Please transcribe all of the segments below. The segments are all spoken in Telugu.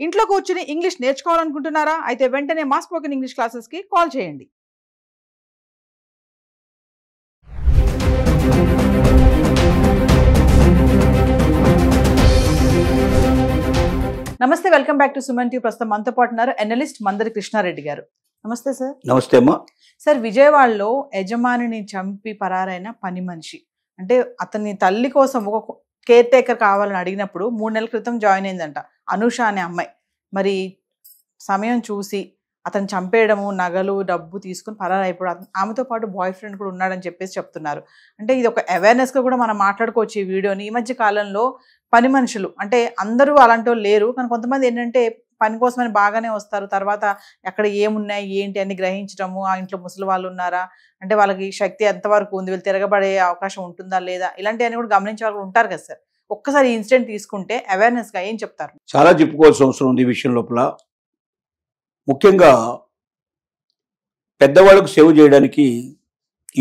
ఇంట్లో కూర్చుని ఇంగ్లీష్ నేర్చుకోవాలనుకుంటున్నారా? అయితే వెంటనే మా స్పోకెన్ ఇంగ్లీష్ క్లాసెస్‌కి కాల్ చేయండి. నమస్తే, welcome back to Suman TV. ప్రస్తుతం మనతో పాటు ఉన్నారు అనలిస్ట్ మందరి కృష్ణారెడ్డి గారు. నమస్తే సార్. నమస్తే అమ్మా. సార్, విజయవాడలో యజమానిని చంపి పరారైన పని మనిషి, అంటే అతని తల్లి కోసం ఒక కేర్ టేకర్ కావాలని అడిగినప్పుడు 3 నెలల క్రితం జాయిన్ అయిందంట అనూష అనే అమ్మాయి. మరి సమయం చూసి అతను చంపేయడము, నగలు డబ్బు తీసుకుని పరారైపోవడం, ఆమెతో పాటు బాయ్ ఫ్రెండ్ కూడా ఉన్నాడని చెప్పేసి చెప్తున్నారు. అంటే ఇది ఒక అవేర్నెస్గా కూడా మనం మాట్లాడుకోవచ్చు ఈ వీడియోని. ఈ మధ్య కాలంలో పని మనుషులు, అంటే అందరూ అలాంటి వాళ్ళు లేరు, కానీ కొంతమంది ఏంటంటే పని కోసమని బాగానే వస్తారు, తర్వాత ఎక్కడ ఏమున్నాయి ఏంటి అని గ్రహించడము, ఆ ఇంట్లో ముసలి వాళ్ళు ఉన్నారా, అంటే వాళ్ళకి శక్తి ఎంతవరకు ఉంది, వీళ్ళు తిరగబడే అవకాశం ఉంటుందా లేదా, ఇలాంటివన్నీ కూడా గమనించే వాళ్ళు ఉంటారు కదా సార్. ఒక్కసారి ఈ ఇన్సిడెంట్ తీసుకుంటే అవేర్నెస్గా ఏం చెప్తారు? చాలా చెప్పుకోవాల్సిన అవసరం ఉంది ఈ విషయం లోపల. ముఖ్యంగా పెద్దవాళ్ళకు సేవ చేయడానికి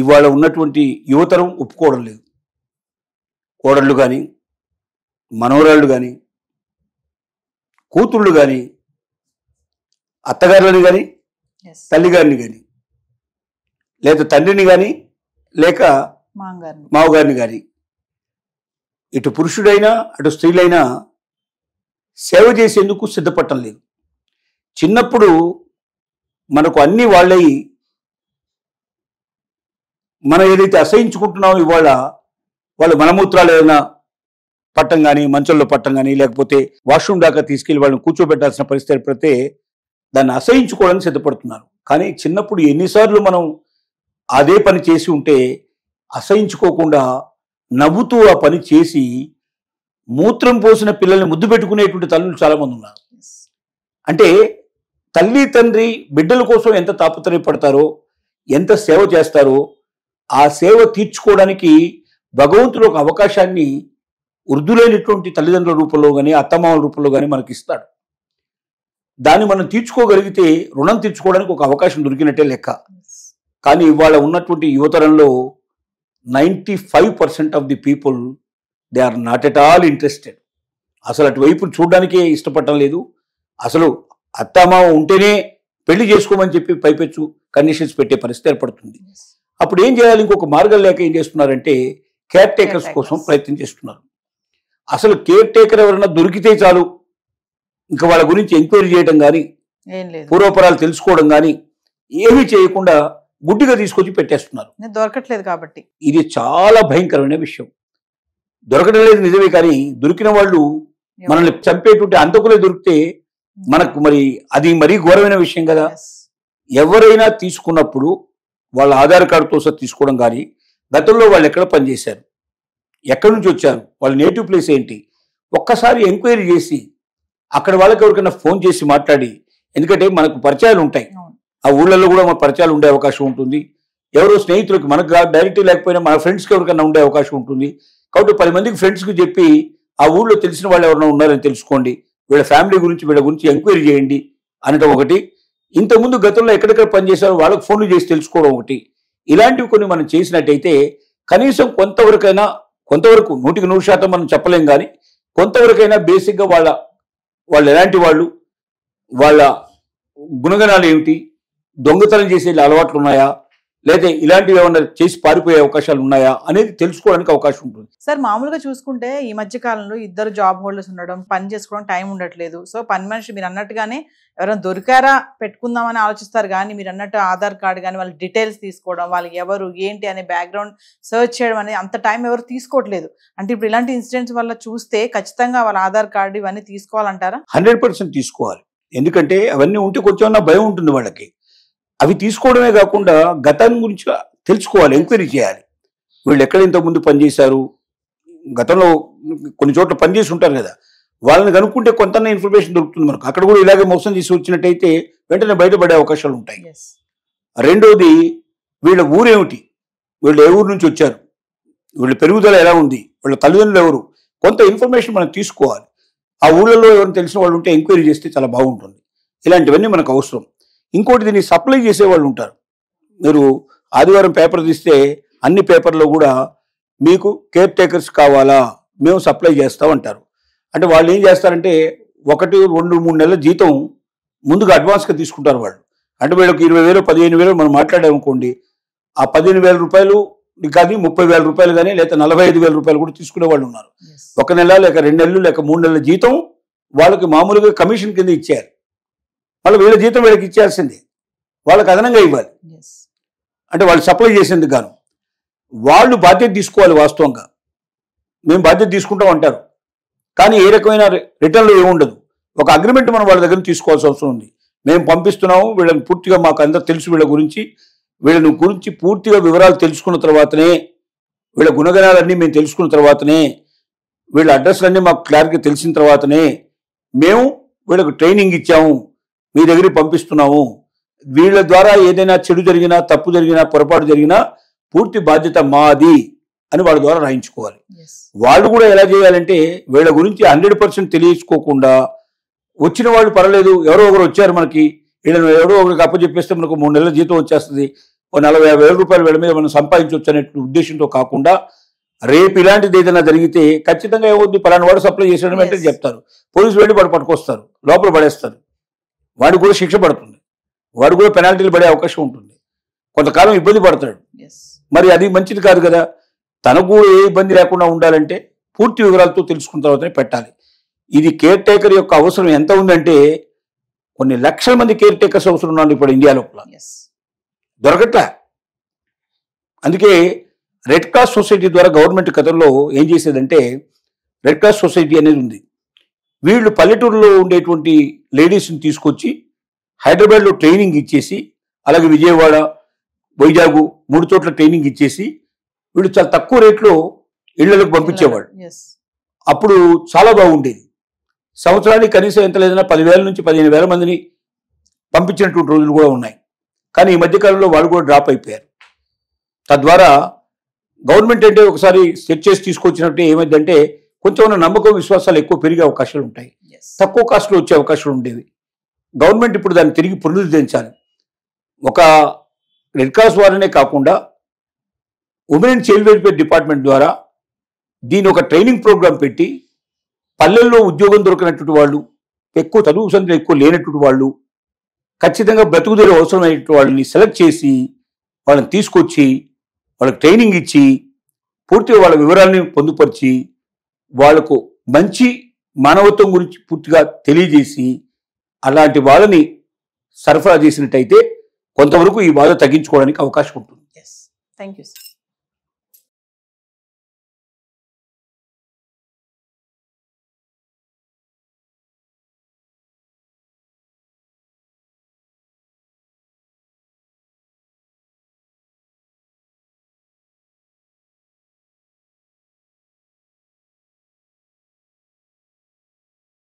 ఇవాళ ఉన్నటువంటి యువతరం ఒప్పుకోవడం లేదు. కోడళ్ళు కానీ, మనవరాళ్ళు కానీ, కూతుళ్ళు కానీ, అత్తగారులని కానీ, తల్లిగారిని కానీ, లేదా తండ్రిని కానీ, లేక మావగారిని కానీ, ఇటు పురుషుడైనా అటు స్త్రీలైనా సేవ చేసేందుకు సిద్ధపడటం లేదు. చిన్నప్పుడు మనకు అన్ని వాళ్ళయి మనం ఏదైతే అసహించుకుంటున్నామో ఇవాళ వాళ్ళు మలమూత్రాలు ఏదైనా పట్టం కానీ, మంచంలో పట్టం కానీ, లేకపోతే వాష్రూమ్ దాకా తీసుకెళ్లి వాళ్ళని కూర్చోబెట్టాల్సిన పరిస్థితి ఏర్పడితే దాన్ని అసహించుకోవడానికి సిద్ధపడుతున్నారు. కానీ చిన్నప్పుడు ఎన్నిసార్లు మనం అదే పని చేసి ఉంటే అసహించుకోకుండా నవ్వుతూ ఆ పని చేసి మూత్రం పోసిన పిల్లల్ని ముద్దు పెట్టుకునేటువంటి తల్లులు చాలామంది ఉన్నారు. అంటే తల్లి తండ్రి బిడ్డల కోసం ఎంత తాపత్రయపడతారో, ఎంత సేవ చేస్తారో, ఆ సేవ తీర్చుకోవడానికి భగవంతుడు ఒక అవకాశాన్ని వృద్ధులైనటువంటి తల్లిదండ్రుల రూపంలో కానీ, అత్తమామల రూపంలో కానీ మనకి ఇస్తాడు. దాన్ని మనం తీర్చుకోగలిగితే రుణం తీర్చుకోవడానికి ఒక అవకాశం దొరికినట్టే లెక్క. కానీ ఇవాళ ఉన్నటువంటి యువతరంలో 95% of the people they are not at all interested. అసలు అటువైపు చూడడానికే ఇష్టపడటం లేదు. అసలు అత్తమామ ఉంటేనే పెళ్లి చేసుకోమని చెప్పి పైపెచ్చు కండిషన్స్ పెట్టే పరిస్థితి ఏర్పడుతుంది. అప్పుడు ఏం చేయాలి? ఇంకొక మార్గం లేక ఏం చేస్తున్నారంటే కేర్ టేకర్స్ కోసం ప్రయత్నం చేస్తున్నారు. అసలు కేర్ టేకర్ ఎవరైనా దొరికితే చాలు, ఇంకా వాళ్ళ గురించి ఎంక్వైరీ చేయడం కానీ, పూర్వపరాలు తెలుసుకోవడం కానీ ఏమీ చేయకుండా గుడ్డిగా తీసుకొచ్చి పెట్టేస్తున్నారు. దొరకట్లేదు కాబట్టి ఇది చాలా భయంకరమైన విషయం. దొరకడం లేదు నిజమే, కానీ దొరికిన వాళ్ళు మనల్ని చంపేటువంటి అంతకులే దొరికితే మనకు మరి అది మరీ ఘోరమైన విషయం కదా. ఎవరైనా తీసుకున్నప్పుడు వాళ్ళ ఆధార్ కార్డుతో సహా తీసుకోవడం కానీ, గతంలో వాళ్ళు ఎక్కడ పనిచేశారు, ఎక్కడి నుంచి వచ్చారు, వాళ్ళ నేటివ్ ప్లేస్ ఏంటి, ఒక్కసారి ఎంక్వైరీ చేసి అక్కడ వాళ్ళకి ఎవరికైనా ఫోన్ చేసి మాట్లాడి, ఎందుకంటే మనకు పరిచయాలు ఉంటాయి, ఆ ఊళ్ళల్లో కూడా మన పరిచయాలు ఉండే అవకాశం ఉంటుంది. ఎవరో స్నేహితులకి, మనకు డైరెక్ట్ లేకపోయినా మన ఫ్రెండ్స్కి ఎవరికైనా ఉండే అవకాశం ఉంటుంది. కాబట్టి 10 మందికి ఫ్రెండ్స్కి చెప్పి ఆ ఊళ్ళో తెలిసిన వాళ్ళు ఎవరైనా ఉన్నారని తెలుసుకోండి, వీళ్ళ ఫ్యామిలీ గురించి వీళ్ళ గురించి ఎంక్వైరీ చేయండి అనడం ఒకటి. ఇంతకుముందు గతంలో ఎక్కడెక్కడ పనిచేశారో వాళ్ళకి ఫోన్లు చేసి తెలుసుకోవడం ఒకటి. ఇలాంటివి కొన్ని మనం చేసినట్టయితే కనీసం కొంతవరకైనా, కొంతవరకు 100% మనం చెప్పలేం, కానీ కొంతవరకైనా బేసిక్గా వాళ్ళు ఎలాంటి వాళ్ళు, వాళ్ళ గుణగణాలు ఏమిటి, దొంగతనం చేసే అలవాట్లు ఉన్నాయా, లేదా ఇలాంటివి ఏమన్నా చేసి పారిపోయే అవకాశాలు ఉన్నాయా అనేది తెలుసుకోవడానికి అవకాశం ఉంటుంది. సార్, మామూలుగా చూసుకుంటే ఈ మధ్య కాలంలో ఇద్దరు జాబ్ హోల్డర్స్ ఉండడం, పని చేసుకోవడం టైం ఉండట్లేదు. సో పని మనిషి మీరు అన్నట్టుగానే ఎవరైనా దొరికారా పెట్టుకుందామని ఆలోచిస్తారు, కానీ మీరు అన్నట్టు ఆధార్ కార్డు కానీ వాళ్ళ డీటెయిల్స్ తీసుకోవడం, వాళ్ళు ఎవరు ఏంటి అనే బ్యాక్గ్రౌండ్ సర్చ్ చేయడం అనేది అంత టైం ఎవరు తీసుకోవట్లేదు. అంటే ఇప్పుడు ఇలాంటి ఇన్సిడెంట్స్ వల్ల చూస్తే ఖచ్చితంగా వాళ్ళ ఆధార్ కార్డు ఇవన్నీ తీసుకోవాలంటారా? 100% తీసుకోవాలి. ఎందుకంటే అవన్నీ ఉంటే కొంచెం భయం ఉంటుంది వాళ్ళకి. అవి తీసుకోవడమే కాకుండా గతం గురించి తెలుసుకోవాలి, ఎంక్వైరీ చేయాలి. వీళ్ళు ఎక్కడ ఇంతకుముందు పనిచేశారు, గతంలో కొన్ని చోట్ల పనిచేసి ఉంటారు కదా, వాళ్ళని కనుక్కుంటే కొంత ఇన్ఫర్మేషన్ దొరుకుతుంది మనకు. అక్కడ కూడా ఇలాగే మోసం చేసి వచ్చినట్టయితే వెంటనే బయటపడే అవకాశాలు ఉంటాయి. రెండోది, వీళ్ళ ఊరేమిటి, వీళ్ళు ఏ ఊరు నుంచి వచ్చారు, వీళ్ళ పెరుగుదల ఎలా ఉంది, వీళ్ళ తల్లిదండ్రులు ఎవరు, కొంత ఇన్ఫర్మేషన్ మనం తీసుకోవాలి. ఆ ఊళ్ళలో ఎవరైనా తెలిసిన వాళ్ళు ఉంటే ఎంక్వైరీ చేస్తే చాలా బాగుంటుంది. ఇలాంటివన్నీ మనకు అవసరం. ఇంకోటి, దీన్ని సప్లై చేసేవాళ్ళు ఉంటారు. మీరు ఆదివారం పేపర్ తీస్తే అన్ని పేపర్లో కూడా మీకు కేర్ టేకర్స్ కావాలా, మేము సప్లై చేస్తామంటారు. అంటే వాళ్ళు ఏం చేస్తారంటే 1, 2, 3 నెలల జీతం ముందుగా అడ్వాన్స్గా తీసుకుంటారు వాళ్ళు. అంటే వీళ్ళకి 20,000 15,000 మనం మాట్లాడామనుకోండి, ఆ 15,000 రూపాయలు కానీ 30,000 రూపాయలు కానీ లేదా 45,000 రూపాయలు కూడా తీసుకునే వాళ్ళు ఉన్నారు. 1 నెల లేక 2 నెలలు లేక 3 నెలల జీతం వాళ్ళకి మామూలుగా కమిషన్ కింద ఇచ్చారు. మళ్ళీ వీళ్ళ జీతం వీళ్ళకి ఇచ్చేయాల్సిందే, వాళ్ళకి అదనంగా ఇవ్వాలి. అంటే వాళ్ళు సప్లై చేసేందుకు గాను వాళ్ళు బాధ్యత తీసుకోవాలి. వాస్తవంగా మేము బాధ్యత తీసుకుంటాం అంటారు, కానీ ఏ రకమైన రిటర్న్లు ఏముండదు. ఒక అగ్రిమెంట్ మనం వాళ్ళ దగ్గర తీసుకోవాల్సిన అవసరం ఉంది. మేము పంపిస్తున్నాము, వీళ్ళని పూర్తిగా మాకు అందరూ తెలుసు, వీళ్ళ గురించి పూర్తిగా వివరాలు తెలుసుకున్న తర్వాతనే, వీళ్ళ గుణగణాలన్నీ మేము తెలుసుకున్న తర్వాతనే, వీళ్ళ అడ్రస్లన్నీ మాకు క్లారిటీగా తెలిసిన తర్వాతనే మేము వీళ్ళకు ట్రైనింగ్ ఇచ్చాము, మీ దగ్గరికి పంపిస్తున్నాము. వీళ్ళ ద్వారా ఏదైనా చెడు జరిగినా, తప్పు జరిగినా, పొరపాటు జరిగినా పూర్తి బాధ్యత మాది అని వాళ్ళ ద్వారా రాయించుకోవాలి. వాళ్ళు కూడా ఎలా చేయాలంటే వీళ్ళ గురించి 100% తెలియచుకోకుండా, వచ్చిన వాళ్ళు పర్లేదు, ఎవరో ఒకరు వచ్చారు మనకి, వీళ్ళని ఎవరో ఒకరికి అప్పచెప్పేస్తే మనకు 3 నెలల జీతం వచ్చేస్తుంది, 40,000 రూపాయలు వీళ్ళ మీద మనం సంపాదించవచ్చు అనే ఉద్దేశంతో కాకుండా, రేపు ఇలాంటిది ఏదైనా జరిగితే ఖచ్చితంగా ఏమవుద్ది, పలానా వాడు సప్లై చేసాడు వెంటనే చెప్తారు, పోలీసులు వెళ్ళి వాడు పట్టుకొస్తారు, లోపల పడేస్తారు, వాడికి కూడా శిక్ష పడుతుంది, వాడు కూడా పెనాల్టీలు పడే అవకాశం ఉంటుంది, కొంతకాలం ఇబ్బంది పడతాడు. మరి అది మంచిది కాదు కదా. తనకు ఏ ఇబ్బంది లేకుండా ఉండాలంటే పూర్తి వివరాలతో తెలుసుకున్న తర్వాతనే పెట్టాలి. ఇది కేర్ టేకర్ యొక్క అవసరం ఎంత ఉందంటే, కొన్ని లక్షల మంది కేర్ టేకర్స్ అవసరం ఉన్నారు ఇప్పుడు ఇండియా లోపల, దొరకట్లా. అందుకే రెడ్ క్రాస్ సొసైటీ ద్వారా గవర్నమెంట్ గతంలో ఏం చేసేదంటే, రెడ్ క్రాస్ సొసైటీ అనేది ఉంది. వీళ్ళు పల్లెటూరులో ఉండేటువంటి లేడీస్ని తీసుకొచ్చి హైదరాబాద్లో ట్రైనింగ్ ఇచ్చేసి, అలాగే విజయవాడ, వైజాగ్ 3 చోట్ల ట్రైనింగ్ ఇచ్చేసి వీళ్ళు చాలా తక్కువ రేట్లో ఇళ్లకు పంపించేవాడు. అప్పుడు చాలా బాగుండేది. సంవత్సరానికి కనీసం ఎంత లేదన్నా 10,000 నుంచి 15,000 మందిని పంపించినటువంటి రోజులు కూడా ఉన్నాయి. కానీ ఈ మధ్యకాలంలో వాళ్ళు కూడా డ్రాప్ అయిపోయారు. తద్వారా గవర్నమెంట్ అంటే ఒకసారి సెట్ చేసి తీసుకొచ్చినట్టు ఏమైందంటే, కొంచెం నమ్మకం విశ్వాసాలు ఎక్కువ పెరిగే అవకాశాలు ఉంటాయి, తక్కువ కాస్ట్లో వచ్చే అవకాశాలు ఉండేవి. గవర్నమెంట్ ఇప్పుడు దాన్ని తిరిగి పునరుద్ధరించాలి. ఒక రెడ్ క్రాస్ వారనే కాకుండా women and child welfare department ద్వారా దీని ఒక ట్రైనింగ్ ప్రోగ్రాం పెట్టి, పల్లెల్లో ఉద్యోగం దొరికినటువంటి వాళ్ళు, ఎక్కువ చదువు సంఖ్య ఎక్కువ లేనటువంటి వాళ్ళు, ఖచ్చితంగా బ్రతుకుదేరు అవసరమైనటువంటి వాళ్ళని సెలెక్ట్ చేసి వాళ్ళని తీసుకొచ్చి వాళ్ళకి ట్రైనింగ్ ఇచ్చి పూర్తిగా వాళ్ళ వివరాలని పొందుపరిచి వాళ్లకు మంచి మానవత్వం గురించి పూర్తిగా తెలియజేసి అలాంటి వాళ్ళని సరఫరా చేసినట్టయితే కొంతవరకు ఈ బాధ తగ్గించుకోవడానికి అవకాశం ఉంటుంది. Thank you sir.